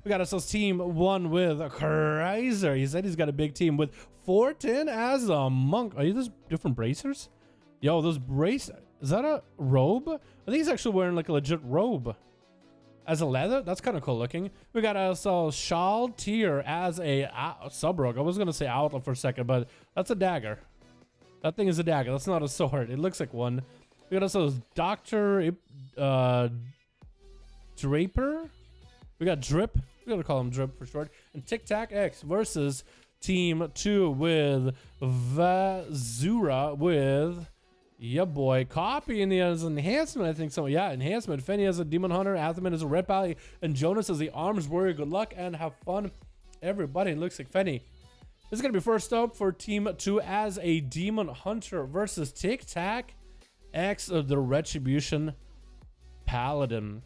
We got ourselves team 1 with Kaiser. He said he's got a big team with 410 as a monk. Are these different bracers? Yo, those brace... Is that a robe? I think he's actually wearing like a legit robe. As a leather? That's kind of cool looking. We got ourselves Shal Tier as a sub-rogue. I was going to say Outlaw for a second, but that's a dagger. That thing is a dagger. That's not a sword. It looks like one. We got ourselves Dr. Draper. We got Drip. We're going to call him Drip for short. And Tic Tac X versus Team 2 with Vazura with... Yeah, boy. Copy in the enhancement, I think so. Yeah, enhancement. Fenny as a demon hunter, Atherman as a red pally, and Jonas as the arms warrior. Good luck and have fun, everybody. It looks like Fenny. This is going to be first up for Team 2 as a demon hunter versus Tic Tac X of the Retribution Paladin.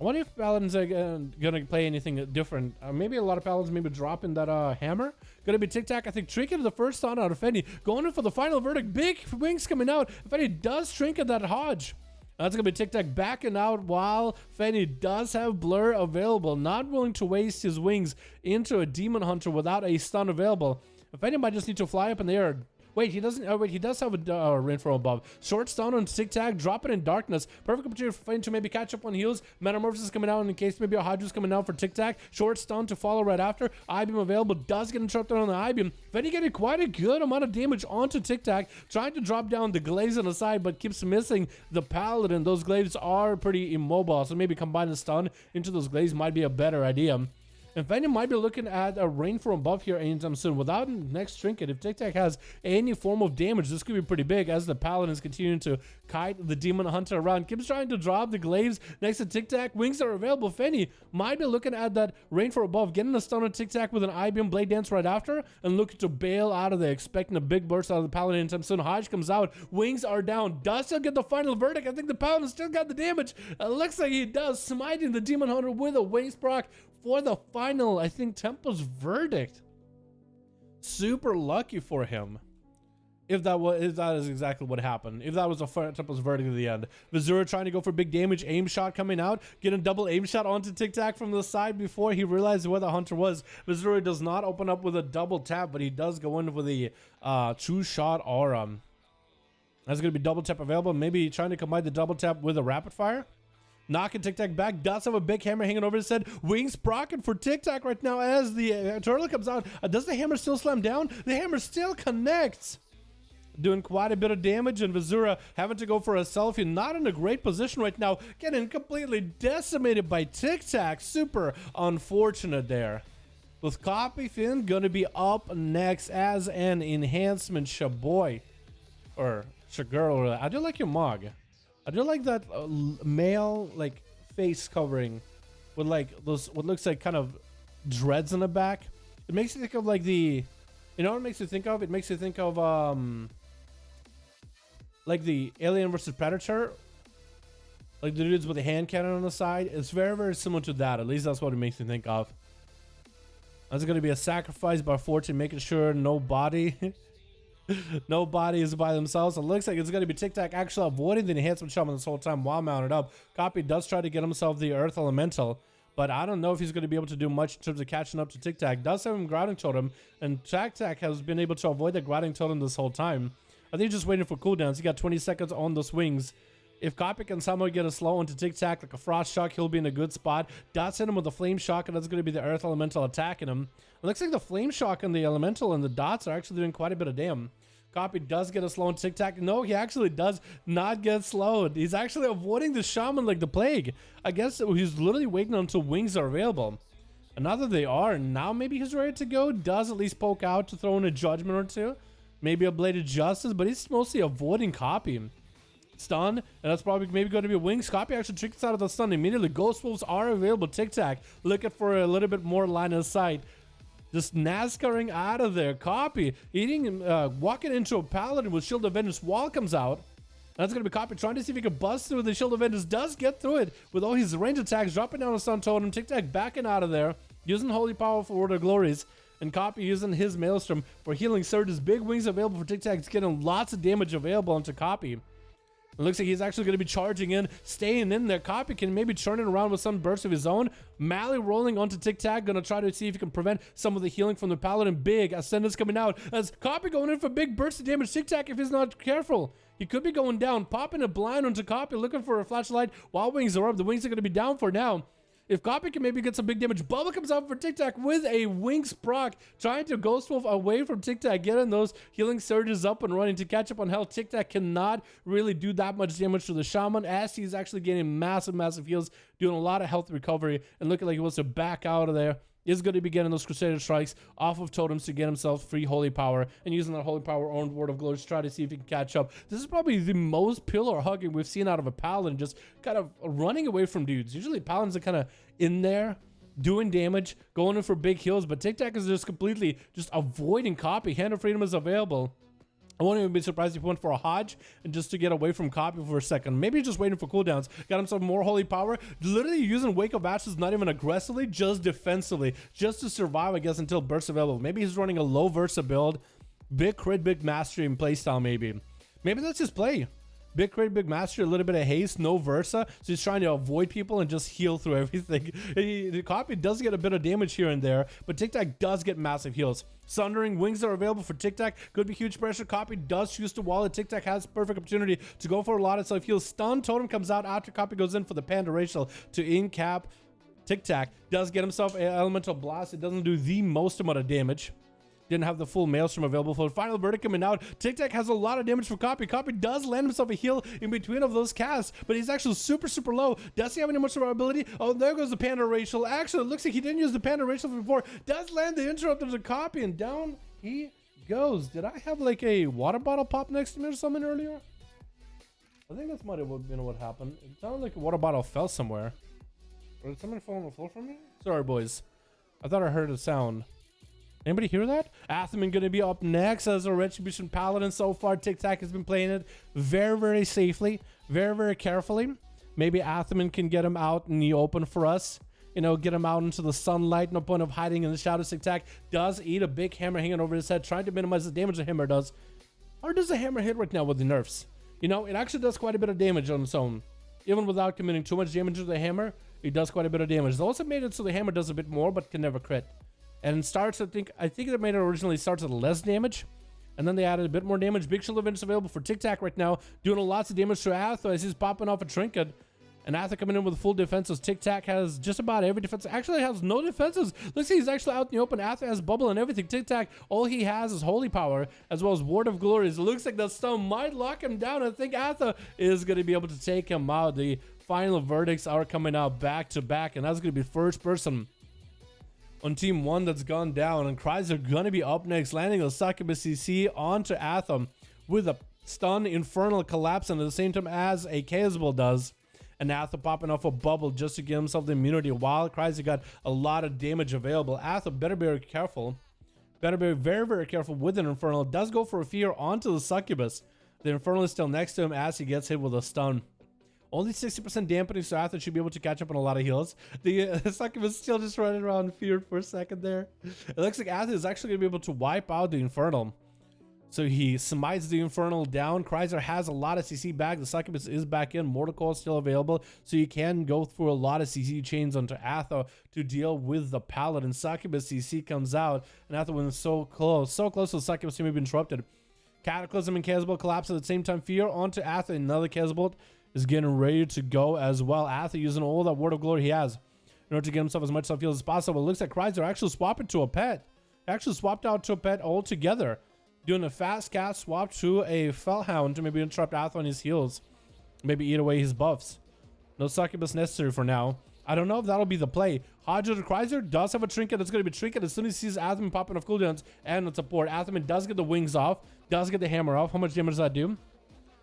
I wonder if Paladins are going to play anything different. Maybe a lot of Paladins maybe dropping that hammer. Going to be Tic Tac. I think Trinket the first stun out of Fenny. Going in for the final verdict. Big wings coming out. Fenny does Trinket that Hodge. That's going to be Tic Tac backing out while Fenny does have Blur available. Not willing to waste his wings into a Demon Hunter without a stun available. Fenny might just need to fly up in the air. Wait, he doesn't. Oh, wait, he does have a rain from above. Short stun on Tic Tac, drop it in darkness. Perfect opportunity for Fenny to maybe catch up on heals. Metamorphosis coming out in case maybe a Hydra's coming out for Tic Tac. Short stun to follow right after. I-beam available, does get interrupted on the I-beam. Fenny getting quite a good amount of damage onto Tic Tac. Trying to drop down the glaives on the side, but keeps missing the Paladin. Those glaives are pretty immobile, so maybe combining stun into those glaives might be a better idea. And Fenny might be looking at a rain from above here anytime soon. Without next trinket, if Tic Tac has any form of damage, this could be pretty big as the Paladins continuing to kite the Demon Hunter around. Keeps trying to drop the glaives next to Tic Tac. Wings are available. Fenny might be looking at that rain from above, getting a stun on Tic Tac with an I-beam blade dance right after, and looking to bail out of there, expecting a big burst out of the Paladin anytime soon. Hodge comes out. Wings are down. Does still get the final verdict. I think the Paladin still got the damage. Looks like he does, smiting the Demon Hunter with a wings proc for the final, I think, Temple's verdict. Super lucky for him. If that is exactly what happened. If that was a Temple's verdict at the end. Vazura trying to go for big damage. Aim shot coming out. Getting a double aim shot onto Tic Tac from the side before he realized where the hunter was. Vazura does not open up with a double tap, but he does go in with a true shot aura. That's going to be double tap available. Maybe trying to combine the double tap with a rapid fire. Knocking Tic Tac back. Does have a big hammer hanging over his head. Wings proccing for Tic Tac right now as the turtle comes out. Does the hammer still slam down? The hammer still connects. Doing quite a bit of damage, and Vazura having to go for a selfie. Not in a great position right now. Getting completely decimated by Tic Tac. Super unfortunate there. With Copy Finn going to be up next as an enhancement. Shaboy. Or Shagirl. I do like your mug. I do like that male like face covering with like those what looks like kind of dreads in the back. It makes you think of like the, you know what it makes you think of? It makes you think of like the Alien vs Predator, like the dudes with the hand cannon on the side. It's very, very similar to that. At least that's what it makes me think of. That's going to be a sacrifice by Fortune, making sure nobody is by themselves. It looks like it's going to be Tic Tac actually avoiding the enhancement shaman this whole time while mounted up. Copy does try to get himself the Earth Elemental, but I don't know if he's going to be able to do much in terms of catching up to Tic Tac. Does have him grounding totem, and Tic Tac has been able to avoid the grounding totem this whole time. I think he's just waiting for cooldowns. He got 20 seconds on the swings. If Copy can somehow get a slow onto Tic Tac like a Frost Shock, he'll be in a good spot. Dots hit him with a Flame Shock, and that's going to be the Earth Elemental attacking him. It looks like the Flame Shock and the Elemental and the Dots are actually doing quite a bit of damage. Copy does get a slow on Tic Tac. No, he actually does not get slowed. He's actually avoiding the Shaman like the plague. I guess he's literally waiting until wings are available. And now that they are, now maybe he's ready to go. Does at least poke out to throw in a Judgment or two. Maybe a Blade of Justice, but he's mostly avoiding Copy. Stun, and that's probably maybe going to be a wings. Copy actually tricks out of the stun immediately. Ghost Wolves are available. Tic Tac looking for a little bit more line of sight. Just NASCARing out of there. Copy walking into a Paladin with Shield of Vengeance. Wall comes out. That's going to be Copy trying to see if he can bust through the Shield of Vengeance. Does get through it with all his range attacks. Dropping down a stun totem. Tic Tac backing out of there. Using Holy Power for Order of Glories. And Copy using his Maelstrom for healing surges. Big wings available for Tic Tac. It's getting lots of damage available onto Copy. It looks like he's actually going to be charging in, staying in there. Copy can maybe turn it around with some bursts of his own. Mally rolling onto Tic Tac, going to try to see if he can prevent some of the healing from the Paladin. Big Ascendance coming out as Copy going in for big bursts of damage. Tic Tac, if he's not careful, he could be going down. Popping a blind onto Copy, looking for a flashlight while wings are up. The wings are going to be down for now. If Copy can maybe get some big damage, Bubba comes out for Tic Tac with a Wings proc, trying to Ghost Wolf away from Tic Tac, getting those healing surges up and running to catch up on health. Tic Tac cannot really do that much damage to the Shaman, as he's actually getting massive heals, doing a lot of health recovery, and looking like he wants to back out of there. Is going to be getting those Crusader strikes off of totems to get himself free holy power, and using that holy power on Word of Glory to try to see if he can catch up. This is probably the most pillar hugging we've seen out of a Paladin, just kind of running away from dudes. Usually Paladins are kind of in there doing damage, going in for big heals, but Tic Tac is just completely just avoiding Copy. Hand of Freedom is available. I won't even be surprised if he went for a Hodge and just to get away from Copy for a second. Maybe just waiting for cooldowns. Got himself more holy power. Literally using Wake of Ashes, not even aggressively, just defensively. Just to survive, I guess, until bursts available. Maybe he's running a low Versa build. Big crit, big mastery and playstyle maybe. Maybe that's his play. Big crit, big mastery, a little bit of haste, no Versa. So he's trying to avoid people and just heal through everything. The Copy does get a bit of damage here and there, but Tic Tac does get massive heals. Sundering wings are available for Tic Tac. Could be huge pressure. Copy does choose to wall it. Tic Tac has perfect opportunity to go for a lot of self-heals. Stun totem comes out after Copy goes in for the Panda Racial to in-cap. Tic Tac does get himself an Elemental Blast. It doesn't do the most amount of damage. Didn't have the full Maelstrom available for the final verdict coming out. Tic Tac has a lot of damage for Copy. Copy does land himself a heal in between of those casts, but he's actually super low. Does he have any much survivability? Oh, there goes the Panda Racial. Actually, it looks like he didn't use the Panda Racial before. Does land the interrupt of the Copy, and down he goes. Did I have like a water bottle pop next to me or something earlier? I think that's might have been what happened. It sounded like a water bottle fell somewhere. Or did someone fall on the floor from me? Sorry, boys. I thought I heard a sound. Anybody hear that? Atheman going to be up next as a Retribution Paladin. So far, Tic Tac has been playing it very safely, very carefully. Maybe Atheman can get him out in the open for us. You know, get him out into the sunlight. No point of hiding in the shadows. Tic Tac does eat a big hammer hanging over his head, trying to minimize the damage the hammer does. How does the hammer hit right now with the nerfs? You know, it actually does quite a bit of damage on its own. Even without committing too much damage to the hammer, it does quite a bit of damage. They also made it so the hammer does a bit more, but can never crit. And starts, I think they made it originally starts at less damage, and then they added a bit more damage. Big Shield event is available for Tic Tac right now, doing lots of damage to Atho as he's popping off a trinket. And Atho coming in with full defenses. Tic Tac has just about every defense. Actually has no defenses. Let's see, he's actually out in the open. Atho has bubble and everything. Tic Tac, all he has is holy power as well as Word of Glory. It looks like that stone might lock him down. I think Atho is going to be able to take him out. The final verdicts are coming out back to back, and that's going to be first person on team 1 that's gone down, and Cries are gonna be up next, landing a Succubus CC onto Atham with a stun Infernal Collapse, and at the same time as a Chaosball does, and Atham popping off a bubble just to give himself the immunity, while Cries got a lot of damage available. Atham better be very careful, very careful with an Infernal. Does go for a fear onto the Succubus. The Infernal is still next to him as he gets hit with a stun. Only 60% dampening, so Athos should be able to catch up on a lot of heals. The Succubus still just running around feared for a second there. It looks like Athos is actually going to be able to wipe out the Infernal. So he smites the Infernal down. Chrysler has a lot of CC back. The Succubus is back in. Mortal Coil is still available. So you can go through a lot of CC chains onto Atho to deal with the Paladin. Succubus CC comes out, and Atho was so close to the Succubus to be interrupted. Cataclysm and Chaosbolt collapse at the same time. Fear onto Atho. Another Chaosbolt is getting ready to go as well. Atho using all that Word of Glory he has in order to get himself as much self-heals as possible. It looks like Chrysler actually swapping to a pet. Actually swapped out to a pet altogether. Doing a fast cast swap to a Fellhound to maybe interrupt Atho on his heals. Maybe eat away his buffs. No Succubus necessary for now. I don't know if that'll be the play. Hodger to Chrysler does have a trinket. It's going to be trinket as soon as he sees Athman popping off cooldowns and on support. Athman does get the wings off. Does get the hammer off. How much damage does that do?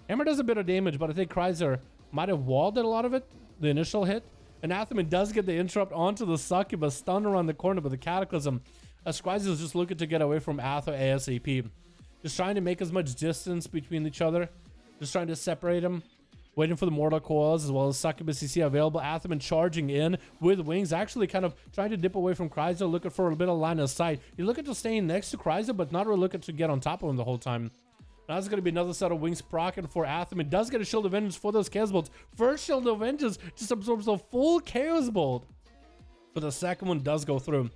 Hammer does a bit of damage, but I think Chrysler might have walled it a lot of it. The initial hit. And Athman does get the interrupt onto the Succubus. Stunned around the corner with the Cataclysm. As Chrysler is just looking to get away from Atho ASAP. Just trying to make as much distance between each other. Just trying to separate them. Waiting for the Mortal Coils as well as Succubus CC available. Athman charging in with wings. Actually kind of trying to dip away from Chrysler. Looking for a bit of line of sight. You're looking to stay next to Chrysler, but not really looking to get on top of him the whole time. Now that's going to be another set of wings proccing for Atham. It does get a Shield of Vengeance for those Chaos Bolts. First Shield of Vengeance just absorbs a full Chaos Bolt. But the second one does go through.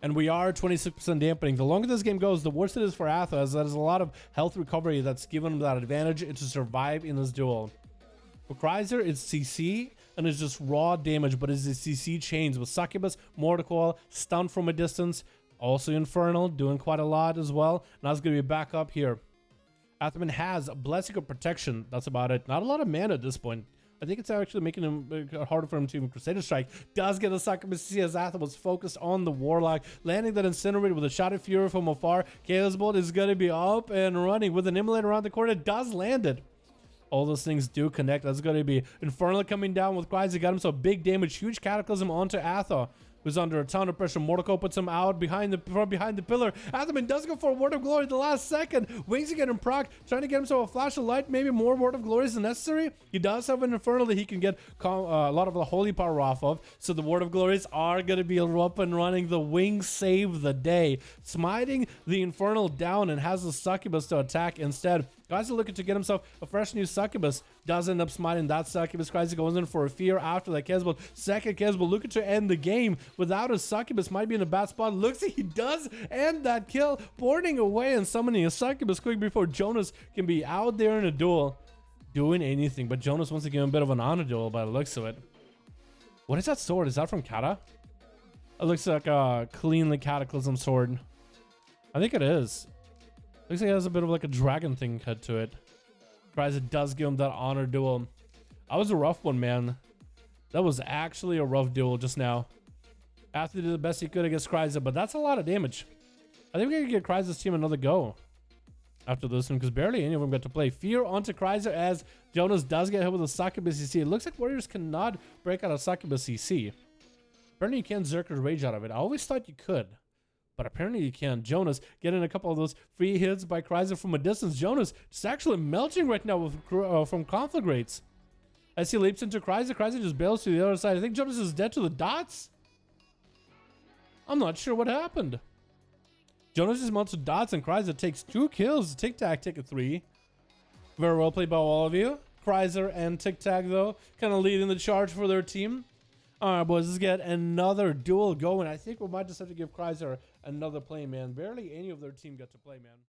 And we are 26% dampening. The longer this game goes, the worse it is for Atham, as there's a lot of health recovery that's given him that advantage to survive in this duel. For Kreiser, it's CC, and it's just raw damage, but it's the CC chains with Succubus, Mortal, Stun from a distance, also Infernal, doing quite a lot as well. Now it's going to be back up here. Atham has Blessing of Protection. That's about it. Not a lot of mana at this point. I think it's actually making him harder for him to even Crusader Strike. Does get a Succubus CC as Atham was focused on the Warlock. Landing that Incinerator with a Shot of Fury from afar. Chaos Bolt is going to be up and running with an Immolate around the corner. Does land it. All those things do connect. That's going to be Infernal coming down with Kreiser. Got him so big damage. Huge Cataclysm onto Atham, who's under a ton of pressure. Mortal puts him out behind the pillar. Athaman does go for a Word of Glory at the last second. Wings to get him proc, trying to get himself a Flash of Light. Maybe more Word of Glory is necessary. He does have an Infernal that he can get a lot of the Holy Power off of. So the Word of Glories are going to be up and running. The Wings save the day, smiting the Infernal down, and has the Succubus to attack instead. Guys are looking to get himself a fresh new Succubus. Does end up smiting that Succubus. Kreiser goes in for a Fear after that Chaos Bolt. Second Chaos Bolt looking to end the game without a Succubus. Might be in a bad spot. Looks like he does end that kill. Boarding away and summoning a Succubus quick before Jonas can be out there in a duel doing anything. But Jonas wants to give him a bit of an honor duel by the looks of it. What is that sword? Is that from Kata? It looks like a cleanly Cataclysm sword. I think it is. Looks like it has a bit of like a dragon thing cut to it. Kreiser does give him that honor duel. That was a rough one, man. That was actually a rough duel just now. After he did the best he could against Kreiser, but that's a lot of damage. I think we can get Kreiser's team another go after this one, because barely any of them got to play. Fear onto Kreiser as Jonas does get hit with a Succubus CC. It looks like Warriors cannot break out a Succubus CC. Apparently you can't Zerker's Rage out of it. I always thought you could, but apparently you can. Jonas getting a couple of those free hits by Kreiser from a distance. Jonas just actually melting right now with, from Conflagrates. As he leaps into Kreiser, Kreiser just bails to the other side. I think Jonas is dead to the dots. I'm not sure what happened. Jonas is mounted to dots and Kreiser takes 2 kills. Tic Tac take a 3. Very well played by all of you. Kreiser and Tic Tac though kind of leading the charge for their team. All right, boys, let's get another duel going. I think we might just have to give Kreiser another play, man. Barely any of their team got to play, man.